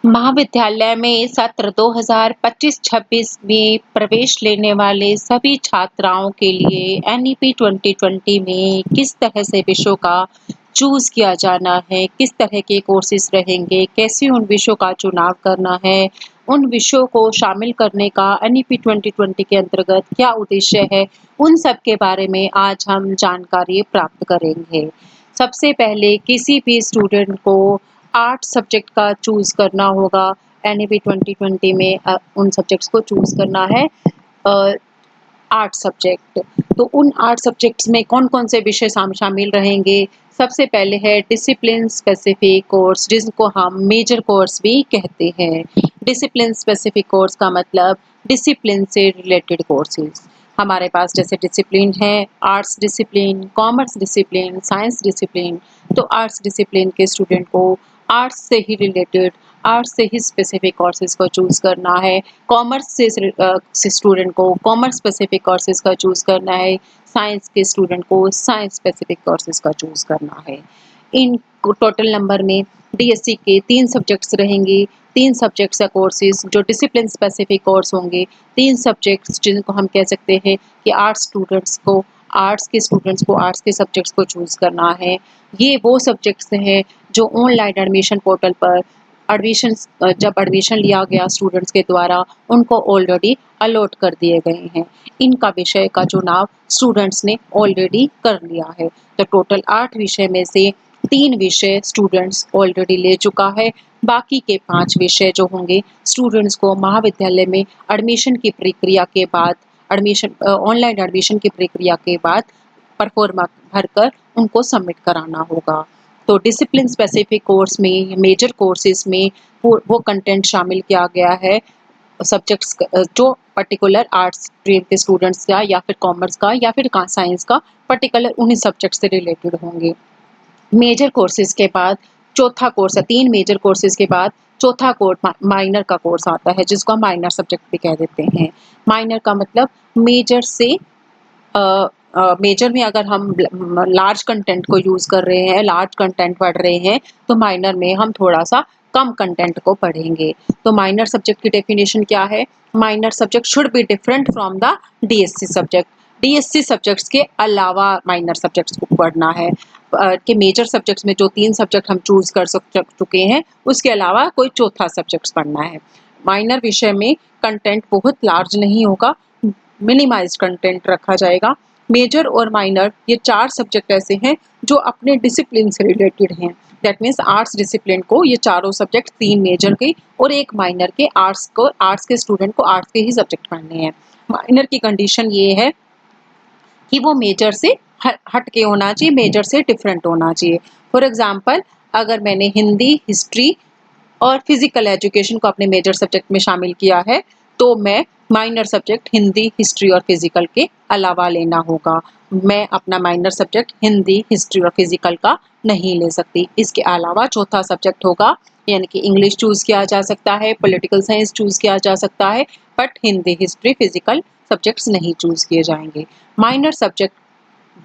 महाविद्यालय में सत्र 2025-26 में प्रवेश लेने वाले सभी छात्राओं के लिए एनईपी 2020 में किस तरह से विषयों का चूज़ किया जाना है, किस तरह के कोर्सेज़ रहेंगे, कैसे उन विषयों का चुनाव करना है, उन विषयों को शामिल करने का एनईपी 2020 के अंतर्गत क्या उद्देश्य है, उन सब के बारे में आज हम जानकारी प्राप्त करेंगे। सबसे पहले किसी भी स्टूडेंट को 8 सब्जेक्ट का चूज़ करना होगा। एनईपी 2020 में उन सब्जेक्ट्स को चूज़ करना है। 8 सब्जेक्ट। तो उन 8 सब्जेक्ट्स में कौन-कौन से विषय शामिल रहेंगे? सबसे पहले है डिसिप्लिन स्पेसिफिक कोर्स, जिसको हम मेजर कोर्स भी कहते हैं। डिसिप्लिन स्पेसिफिक कोर्स का मतलब डिसिप्लिन से रिलेटेड कोर्सेज़। हमारे पास जैसे डिसिप्लिन है, arts discipline, commerce discipline, science discipline. तो आर्ट्स डिसिप्लिन के स्टूडेंट को आर्ट्स से ही रिलेटेड, आर्ट्स से ही स्पेसिफिक कोर्सेज़ को चूज़ करना है। कॉमर्स से स्टूडेंट को कॉमर्स स्पेसिफिक कोर्सेज़ का चूज़ करना है। साइंस के स्टूडेंट को साइंस स्पेसिफिक कोर्सेज़ का चूज़ करना है। इन टोटल नंबर में डीएससी के 3 सब्जेक्ट्स रहेंगे। 3 सब्जेक्ट्स या कोर्सेज़ जो डिसिप्लिन स्पेसिफिक कोर्स होंगे। 3 सब्जेक्ट्स जिनको हम कह सकते हैं कि आर्ट्स के स्टूडेंट्स को आर्ट्स के सब्जेक्ट्स को चूज़ करना है। ये वो सब्जेक्ट्स हैं जो ऑनलाइन एडमिशन पोर्टल पर जब एडमिशन लिया गया स्टूडेंट्स के द्वारा उनको ऑलरेडी अलॉट कर दिए गए हैं। इनका विषय का चुनाव स्टूडेंट्स ने ऑलरेडी कर लिया है। तो टोटल 8 विषय में से 3 विषय स्टूडेंट्स ऑलरेडी ले चुका है। बाकी के 5 विषय जो होंगे स्टूडेंट्स को महाविद्यालय में एडमिशन की प्रक्रिया के बाद ऑनलाइन एडमिशन की प्रक्रिया के बाद परफॉर्मा भरकर उनको सबमिट कराना होगा। तो डिसिप्लिन स्पेसिफिक कोर्स में, मेजर कोर्सेज में वो कंटेंट शामिल किया गया है सब्जेक्ट्स जो पर्टिकुलर आर्ट्स स्ट्रीम के स्टूडेंट्स का या फिर कॉमर्स का या फिर साइंस का पर्टिकुलर उन्हीं सब्जेक्ट से रिलेटेड होंगे। मेजर कोर्सेज के बाद चौथा कोर्स है, 3 मेजर कोर्सेज के बाद चौथा कोर्स माइनर का कोर्स आता है, जिसको हम माइनर सब्जेक्ट भी कह देते हैं। माइनर का मतलब मेजर में अगर हम लार्ज कंटेंट को यूज़ कर रहे हैं, लार्ज कंटेंट पढ़ रहे हैं, तो माइनर में हम थोड़ा सा कम कंटेंट को पढ़ेंगे। तो माइनर सब्जेक्ट की डेफिनेशन क्या है? Minor subject should be different from the DSC subject. DSC subjects के अलावा माइनर सब्जेक्ट्स को पढ़ना है। कि मेजर सब्जेक्ट्स में जो 3 सब्जेक्ट हम चूज़ कर चुके हैं, उसके अलावा कोई चौथा सब्जेक्ट्स पढ़ना है। माइनर विषय में कंटेंट बहुत लार्ज नहीं होगा, मिनिमाइज्ड कंटेंट रखा जाएगा। मेजर और माइनर ये 4 सब्जेक्ट ऐसे हैं जो अपने डिसिप्लिन से रिलेटेड हैं। दैट मीन्स आर्ट्स डिसिप्लिन को ये चारों सब्जेक्ट 3 मेजर के और 1 माइनर के आर्ट्स के स्टूडेंट को आर्ट्स के ही सब्जेक्ट पढ़ने हैं। माइनर की कंडीशन ये है कि वो मेजर से हट के होना चाहिए, मेजर से डिफरेंट होना चाहिए। फॉर एग्जाम्पल, अगर मैंने हिंदी, हिस्ट्री और फिजिकल एजुकेशन को अपने मेजर सब्जेक्ट में शामिल किया है, तो मैं माइनर सब्जेक्ट हिंदी, हिस्ट्री और फिजिकल के अलावा लेना होगा। मैं अपना माइनर सब्जेक्ट हिंदी, हिस्ट्री और फिजिकल का नहीं ले सकती। इसके अलावा चौथा सब्जेक्ट होगा, यानी कि इंग्लिश चूज किया जा सकता है, पॉलिटिकल साइंस चूज किया जा सकता है, but Hindi, history, physical subjects नहीं चूज किए जाएंगे। माइनर सब्जेक्ट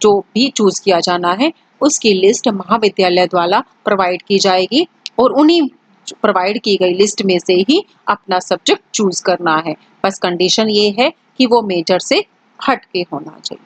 जो भी चूज किया जाना है उसकी लिस्ट महाविद्यालय द्वारा प्रोवाइड की जाएगी और उन्हीं प्रोवाइड की गई लिस्ट में से ही अपना सब्जेक्ट चूज करना है। बस कंडीशन ये है कि वो मेजर से हट के होना चाहिए।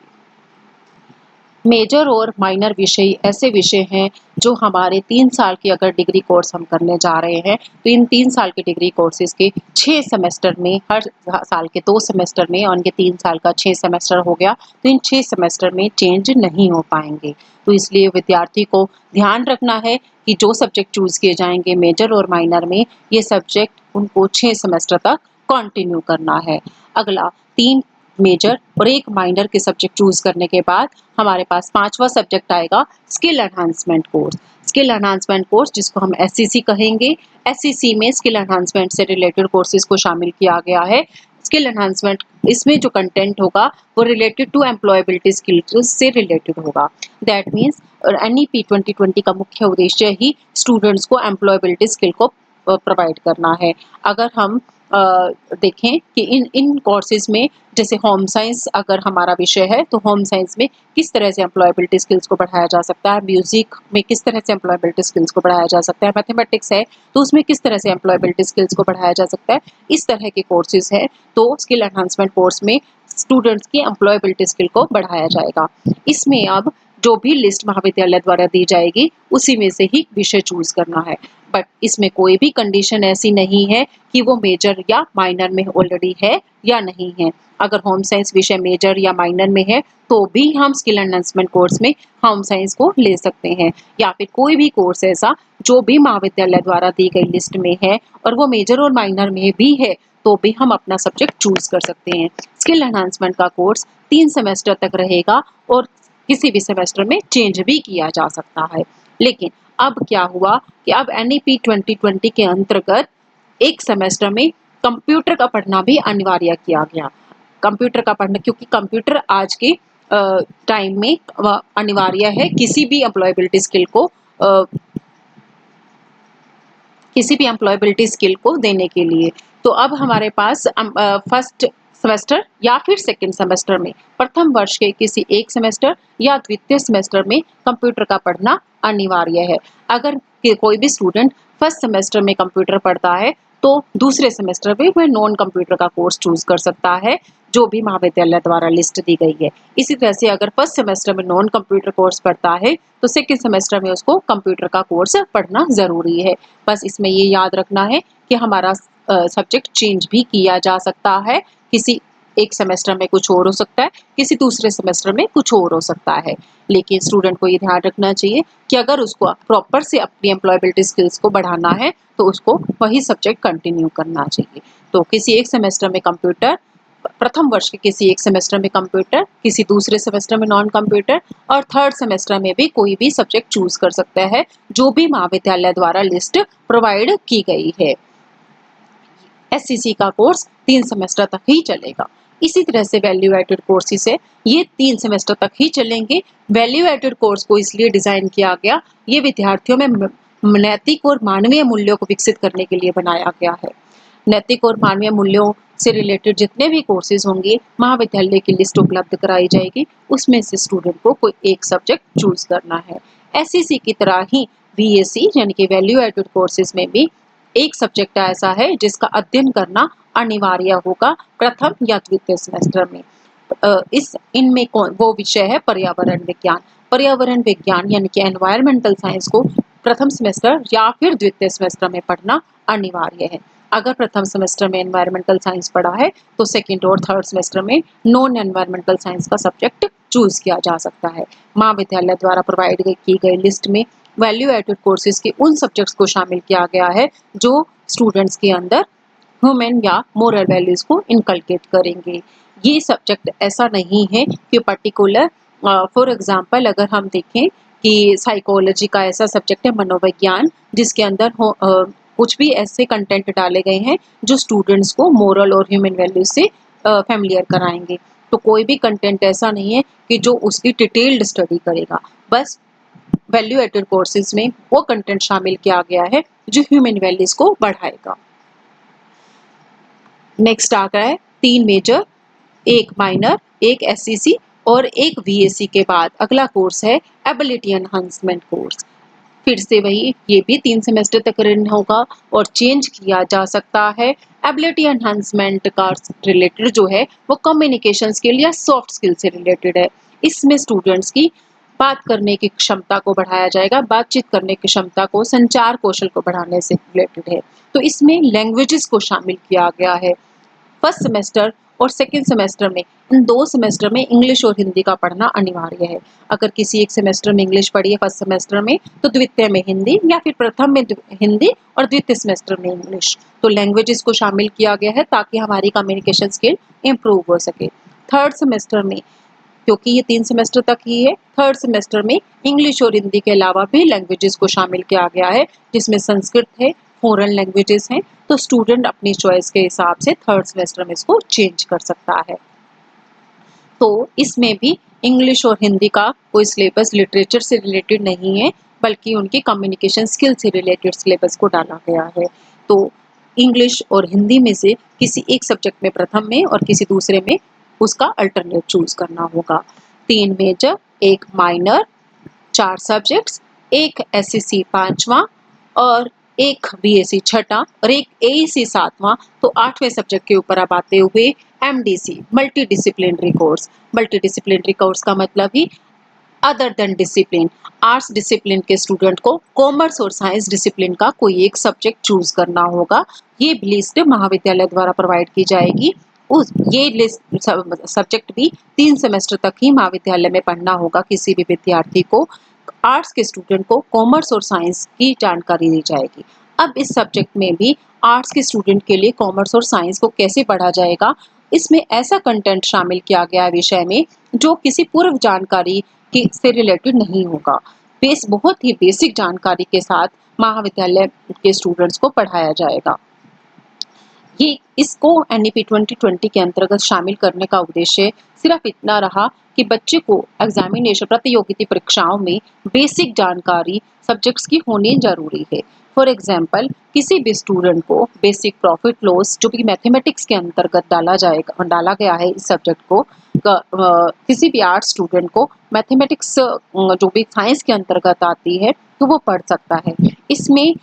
मेजर और माइनर विषय ऐसे विषय हैं जो हमारे 3 साल की अगर डिग्री कोर्स हम करने जा रहे हैं, तो इन 3 साल के डिग्री कोर्सेज के 6 सेमेस्टर में, हर साल के 2 सेमेस्टर में और इनके 3 साल का 6 सेमेस्टर हो गया, तो इन 6 सेमेस्टर में चेंज नहीं हो पाएंगे। तो इसलिए विद्यार्थी को ध्यान रखना है कि जो सब्जेक्ट चूज किए जाएंगे मेजर और माइनर में, ये सब्जेक्ट उनको 6 सेमेस्टर तक कंटिन्यू करना है। अगला 3 मेजर और 1 माइनर के सब्जेक्ट चूज करने के बाद हमारे पास 5वां सब्जेक्ट आएगा skill enhancement course. Skill enhancement course जिसको हम एससीसी कहेंगे। एससीसी में स्किल एनहांसमेंट से रिलेटेड कोर्सेज को शामिल किया गया है। स्किल एनहांसमेंट, इसमें जो कंटेंट होगा वो रिलेटेड टू एम्प्लॉयबिलिटी स्किल्स से रिलेटेड होगा। दैट मीन्स एनईपी 2020 का मुख्य उद्देश्य ही स्टूडेंट्स को एम्प्लॉयबिलिटी स्किल को प्रोवाइड करना है। अगर हम देखें कि इन इन कोर्सेज में जैसे होम साइंस अगर हमारा विषय है तो होम साइंस में किस तरह से एम्प्लॉयबिलिटी स्किल्स को बढ़ाया जा सकता है, म्यूजिक में किस तरह से एम्प्लॉयबिलिटी स्किल्स को बढ़ाया जा सकता है, मैथमेटिक्स है तो उसमें किस तरह से एम्प्लॉयबिलिटी स्किल्स को बढ़ाया जा सकता है, इस तरह के कोर्सेज है। तो स्किल एनहांसमेंट कोर्स में स्टूडेंट्स की एम्प्लॉयबिलिटी स्किल को बढ़ाया जाएगा। इसमें अब जो भी लिस्ट महाविद्यालय द्वारा दी जाएगी उसी में से ही विषय चूज करना है, बट इसमें कोई भी कंडीशन ऐसी नहीं है कि वो मेजर या माइनर में ऑलरेडी है या नहीं है। अगर होम साइंस विषय मेजर या माइनर में है तो भी हम स्किल एनहांसमेंट कोर्स में होम साइंस को ले सकते हैं, या फिर कोई भी कोर्स ऐसा जो भी महाविद्यालय द्वारा दी गई लिस्ट में है और वो मेजर और माइनर में भी है तो भी हम अपना सब्जेक्ट चूज कर सकते हैं। स्किल एनहांसमेंट का कोर्स 3 सेमेस्टर तक रहेगा और किसी भी सेमेस्टर में चेंज भी किया जा सकता है। लेकिन अब क्या हुआ कि अब NEP 2020 के अंतर्गत एक सेमेस्टर में कंप्यूटर का पढ़ना भी अनिवार्य किया गया। कंप्यूटर का पढ़ना, क्योंकि कंप्यूटर आज के टाइम में अनिवार्य है किसी भी एम्प्लॉयबिलिटी स्किल को देने के लिए। तो अब हमारे पास फर्स्ट सेमेस्टर या फिर सेकंड सेमेस्टर में प्रथम वर्ष के किसी एक सेमेस्टर या द्वितीय सेमेस्टर में कंप्यूटर का पढ़ना अनिवार्य है। अगर कोई भी स्टूडेंट फर्स्ट सेमेस्टर में कंप्यूटर पढ़ता है तो दूसरे सेमेस्टर में वह नॉन कंप्यूटर का कोर्स चूज कर सकता है जो भी महाविद्यालय द्वारा लिस्ट दी गई है। इसी तरह से अगर फर्स्ट सेमेस्टर में नॉन कंप्यूटर कोर्स पढ़ता है तो सेकंड सेमेस्टर में उसको कंप्यूटर का कोर्स पढ़ना जरूरी है। बस इसमें ये याद रखना है कि हमारा सब्जेक्ट चेंज भी किया जा सकता है, किसी एक सेमेस्टर में कुछ और हो सकता है, किसी दूसरे सेमेस्टर में कुछ और हो सकता है। लेकिन स्टूडेंट को ये ध्यान रखना चाहिए कि अगर उसको प्रॉपर से अपनी एम्प्लॉयबिलिटी स्किल्स को बढ़ाना है तो उसको वही सब्जेक्ट कंटिन्यू करना चाहिए। तो किसी एक सेमेस्टर में कंप्यूटर, प्रथम वर्ष के किसी एक सेमेस्टर में कंप्यूटर, किसी दूसरे सेमेस्टर में नॉन कंप्यूटर और थर्ड सेमेस्टर में भी कोई भी सब्जेक्ट चूज कर सकता है जो भी महाविद्यालय द्वारा लिस्ट प्रोवाइड की गई है। SCC का कोर्स 3 सेमेस्टर तक ही चलेगा। इसी तरह से वैल्यू एडेड कोर्सेज है, ये 3 सेमेस्टर तक ही चलेंगे। वैल्यू एडेड कोर्स को इसलिए डिजाइन किया गया, ये विद्यार्थियों में नैतिक और मानवीय मूल्यों को विकसित करने के लिए बनाया गया है। नैतिक और मानवीय मूल्यों से रिलेटेड जितने भी कोर्सेज होंगे महाविद्यालय की लिस्ट उपलब्ध कराई जाएगी, उसमें से स्टूडेंट को कोई एक सब्जेक्ट चूज करना है। SCC की तरह ही VAC यानी कि वैल्यू एडेड कोर्सेज में भी एक सब्जेक्ट ऐसा है जिसका अध्ययन करना अनिवार्य होगा प्रथम या द्वितीय सेमेस्टर में। इनमें वो विषय है पर्यावरण विज्ञान। पर्यावरण विज्ञान यानी कि एनवायरमेंटल साइंस को प्रथम सेमेस्टर या फिर द्वितीय सेमेस्टर में पढ़ना अनिवार्य है। अगर प्रथम सेमेस्टर में एनवायरमेंटल साइंस पढ़ा है तो सेकंड और थर्ड सेमेस्टर में नॉन एनवायरमेंटल साइंस का सब्जेक्ट चूज किया जा सकता है। महाविद्यालय द्वारा प्रोवाइड की गई लिस्ट में वैल्यू एडेड कोर्सेज के उन सब्जेक्ट्स को शामिल किया गया है जो स्टूडेंट्स के अंदर ह्यूमन या मोरल वैल्यूज को इनकलकेट करेंगे। ये सब्जेक्ट ऐसा नहीं है कि पर्टिकुलर, फॉर एग्जांपल अगर हम देखें कि साइकोलॉजी का ऐसा सब्जेक्ट है मनोविज्ञान जिसके अंदर कुछ भी ऐसे कंटेंट डाले गए हैं जो स्टूडेंट्स को मोरल और ह्यूमन वैल्यूज से फैमिलियर कराएंगे। तो कोई भी कंटेंट ऐसा नहीं है कि जो उसकी डिटेल्ड स्टडी करेगा। बस वैल्यू एडेड कोर्सेज में वो कंटेंट शामिल किया गया है जो ह्यूमन वैल्यूज को बढ़ाएगा। नेक्स्ट आ गया है 3 मेजर, 1 माइनर, 1 SCC और 1 VAC के बाद अगला कोर्स है एबिलिटी एनहांसमेंट कोर्स। फिर से वही, ये भी 3 सेमेस्टर तक रन होगा और चेंज किया जा सकता है। एबिलिटी एनहांसमेंट का रिलेटेड जो है वो कम्युनिकेशन स्किल या सॉफ्ट स्किल से रिलेटेड है। इसमें स्टूडेंट्स की बात करने की क्षमता को बढ़ाया जाएगा, बातचीत करने की क्षमता को, संचार कौशल को बढ़ाने से रिलेटेड है। तो इसमें लैंग्वेजेस को शामिल किया गया है। फर्स्ट सेमेस्टर और सेकेंड सेमेस्टर में, इन 2 सेमेस्टर में इंग्लिश और हिंदी का पढ़ना अनिवार्य है। अगर किसी एक सेमेस्टर में इंग्लिश पढ़ी है फर्स्ट सेमेस्टर में तो द्वितीय में हिंदी, या फिर प्रथम में हिंदी और द्वितीय सेमेस्टर में इंग्लिश। तो लैंग्वेजेस को शामिल किया गया है ताकि हमारी कम्युनिकेशन स्किल इम्प्रूव हो सके। थर्ड सेमेस्टर में, क्योंकि ये 3 सेमेस्टर तक ही है, थर्ड सेमेस्टर में इंग्लिश और हिंदी के अलावा भी लैंग्वेजेस को शामिल किया गया है जिसमें संस्कृत है, फॉरेन लैंग्वेजेस हैं। तो स्टूडेंट अपनी चॉइस के हिसाब से थर्ड सेमेस्टर में इसको चेंज कर सकता है। तो इसमें भी इंग्लिश और हिंदी का कोई सिलेबस लिटरेचर से रिलेटेड नहीं है, बल्कि उनकी कम्युनिकेशन स्किल से रिलेटेड सिलेबस को डाला गया है। तो इंग्लिश और हिंदी में से किसी एक सब्जेक्ट में प्रथम में और किसी दूसरे में उसका अल्टरनेट चूज करना होगा। 3 मेजर, 1 माइनर, 4 सब्जेक्ट्स, 1 एसएससी 5वां और 1 बीएससी 6वां और 1 एईसी 7वां। तो 8वें सब्जेक्ट के ऊपर अब आते हुए MDC multidisciplinary course. Multidisciplinary course का मतलब ही other than discipline. Arts discipline के स्टूडेंट को कॉमर्स और साइंस डिसिप्लिन का कोई एक सब्जेक्ट चूज करना होगा। ये लिस्ट महाविद्यालय द्वारा प्रोवाइड की जाएगी। उस ये लिस्ट सब्जेक्ट भी 3 सेमेस्टर तक ही महाविद्यालय में पढ़ना होगा किसी भी विद्यार्थी को। आर्ट्स के स्टूडेंट को कॉमर्स और साइंस की जानकारी दी जाएगी। अब इस सब्जेक्ट में भी आर्ट्स के स्टूडेंट के लिए कॉमर्स और साइंस को कैसे पढ़ा जाएगा, इसमें ऐसा कंटेंट शामिल किया गया विषय में जो किसी पूर्व जानकारी से रिलेटेड नहीं होगा। बहुत ही बेसिक जानकारी के साथ महाविद्यालय के स्टूडेंट्स को पढ़ाया जाएगा। ये इसको एनईपी 2020 के अंतर्गत शामिल करने का उद्देश्य सिर्फ इतना रहा कि बच्चे को एग्जामिनेशन प्रतियोगिता परीक्षाओं में बेसिक जानकारी सब्जेक्ट्स की होनी जरूरी है। फॉर एग्जाम्पल, किसी भी स्टूडेंट को बेसिक प्रॉफिट लॉस जो भी मैथमेटिक्स के अंतर्गत डाला गया है इस सब्जेक्ट को, किसी भी आर्ट्स स्टूडेंट को मैथमेटिक्स जो भी साइंस के अंतर्गत आती है तो वो पढ़ सकता है। इसमें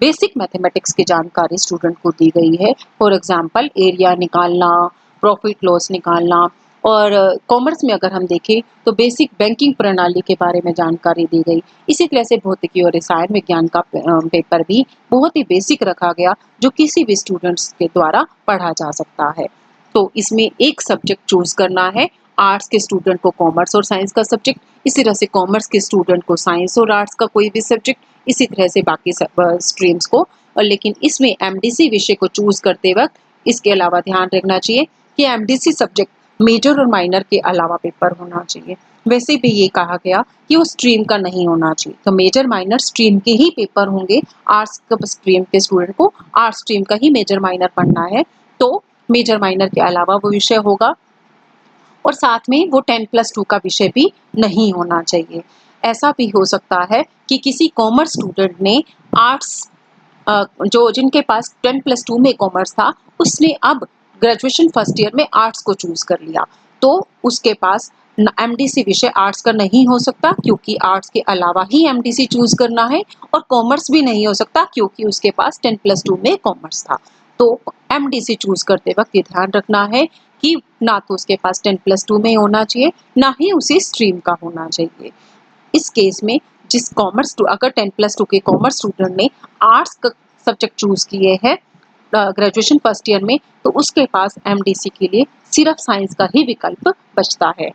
बेसिक मैथमेटिक्स की जानकारी स्टूडेंट को दी गई है। फॉर एग्जांपल, एरिया निकालना, प्रॉफिट लॉस निकालना। और कॉमर्स में अगर हम देखें तो बेसिक बैंकिंग प्रणाली के बारे में जानकारी दी गई। इसी तरह से भौतिकी और रसायन विज्ञान का पेपर भी बहुत ही बेसिक रखा गया जो किसी भी स्टूडेंट्स के द्वारा पढ़ा जा सकता है। तो इसमें एक सब्जेक्ट चूज करना है। आर्ट्स के स्टूडेंट को कॉमर्स और साइंस का सब्जेक्ट, इसी तरह से कॉमर्स के स्टूडेंट को साइंस और आर्ट्स का कोई भी सब्जेक्ट, इसी तरह से बाकी स्ट्रीम्स को। और लेकिन इसमें एमडीसी विषय को चूज करते वक्त इसके अलावा ध्यान रखना चाहिए कि एमडीसी सब्जेक्ट मेजर और माइनर के अलावा पेपर होना चाहिए। वैसे भी ये कहा गया कि वो स्ट्रीम का नहीं होना चाहिए, तो मेजर माइनर स्ट्रीम के ही पेपर होंगे। आर्ट्स स्ट्रीम के स्टूडेंट को आर्ट्स स्ट्रीम का ही मेजर माइनर पढ़ना है, तो मेजर माइनर के अलावा वो विषय होगा। और साथ में वो 10+2 का विषय भी नहीं होना चाहिए। ऐसा भी हो सकता है कि किसी कॉमर्स स्टूडेंट ने आर्ट्स जो जिनके पास 10+2 में कॉमर्स था, उसने अब ग्रेजुएशन फर्स्ट ईयर में आर्ट्स को चूज कर लिया, तो उसके पास एमडीसी विषय आर्ट्स का नहीं हो सकता क्योंकि आर्ट्स के अलावा ही एमडीसी चूज करना है। और कॉमर्स भी नहीं हो सकता क्योंकि उसके पास 10+2 में कॉमर्स था। तो एमडीसी चूज करते वक्त ये ध्यान रखना है कि ना तो उसके पास 10+2 में होना चाहिए, ना ही उसी स्ट्रीम का होना चाहिए। इस केस में जिस अगर 10+2 के कॉमर्स स्टूडेंट ने आर्ट्स का सब्जेक्ट चूज किए हैं ग्रेजुएशन फर्स्ट ईयर में, तो उसके पास एमडीसी के लिए सिर्फ साइंस का ही विकल्प बचता है।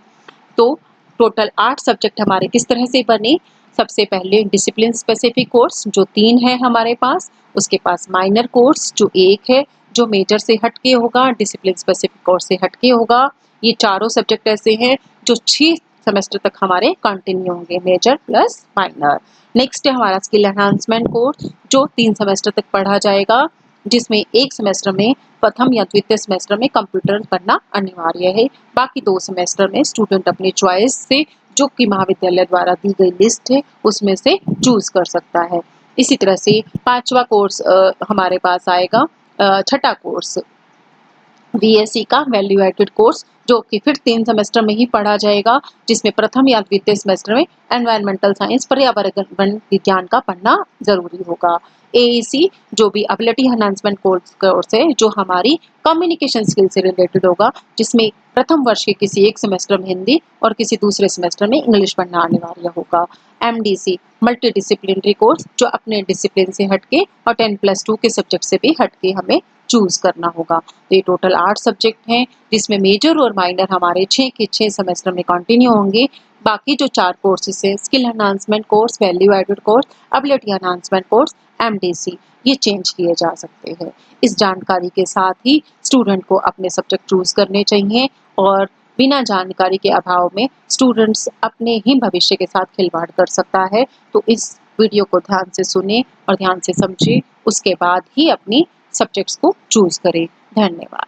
तो टोटल 8 सब्जेक्ट हमारे किस तरह से बने। सबसे पहले डिसिप्लिन स्पेसिफिक कोर्स जो 3 है हमारे पास, उसके पास माइनर कोर्स जो 1 है जो मेजर से हटके होगा, डिसिप्लिन स्पेसिफिक कोर्स से हटके होगा। ये चारों सब्जेक्ट ऐसे हैं जो 6 सेमेस्टर तक हमारे कंटिन्यू होंगे, मेजर प्लस माइनर। नेक्स्ट है हमारा स्किल एनहांसमेंट कोर्स जो 3 सेमेस्टर तक पढ़ा जाएगा, जिसमें एक सेमेस्टर में प्रथम या द्वितीय सेमेस्टर में कंप्यूटर पढ़ना अनिवार्य है। बाकी 2 सेमेस्टर में स्टूडेंट अपनी चॉइस से जो कि महाविद्यालय द्वारा दी गई लिस्ट है उसमें से चूज कर सकता है। इसी तरह से 5वां कोर्स हमारे पास आएगा, 6ठा कोर्स बीएससी का वैल्यू एडेड कोर्स जो कि फिर 3 सेमेस्टर में ही पढ़ा जाएगा, जिसमें प्रथम या द्वितीय सेमेस्टर में एनवायरमेंटल साइंस पर्यावरण विज्ञान का पढ़ना जरूरी होगा। एईसी जो भी एबिलिटी एनहांसमेंट कोर्स है जो हमारी कम्युनिकेशन स्किल से रिलेटेड होगा, जिसमें प्रथम वर्ष के किसी एक सेमेस्टर में हिंदी और किसी दूसरे सेमेस्टर में इंग्लिश पढ़ना अनिवार्य होगा। एमडीसी मल्टी डिसिप्लिनरी कोर्स जो अपने डिसिप्लिन से हटके और 10+2 के सब्जेक्ट से भी हटके हमें चूज करना होगा। तो ये टोटल 8 सब्जेक्ट हैं जिसमें मेजर और माइनर हमारे 6 के 6 सेमेस्टर में कंटिन्यू होंगे। बाकी जो 4 कोर्सेज है, skill enhancement course, value added course, ability enhancement course, MDC, ये चेंज किए जा सकते हैं। इस जानकारी के साथ ही स्टूडेंट को अपने सब्जेक्ट चूज करने चाहिए और बिना जानकारी के अभाव में स्टूडेंट्स अपने ही भविष्य के साथ खिलवाड़ कर सकता है। तो इस वीडियो को ध्यान से सुने और ध्यान से समझे, उसके बाद ही अपनी सब्जेक्ट्स को चूज करें। धन्यवाद।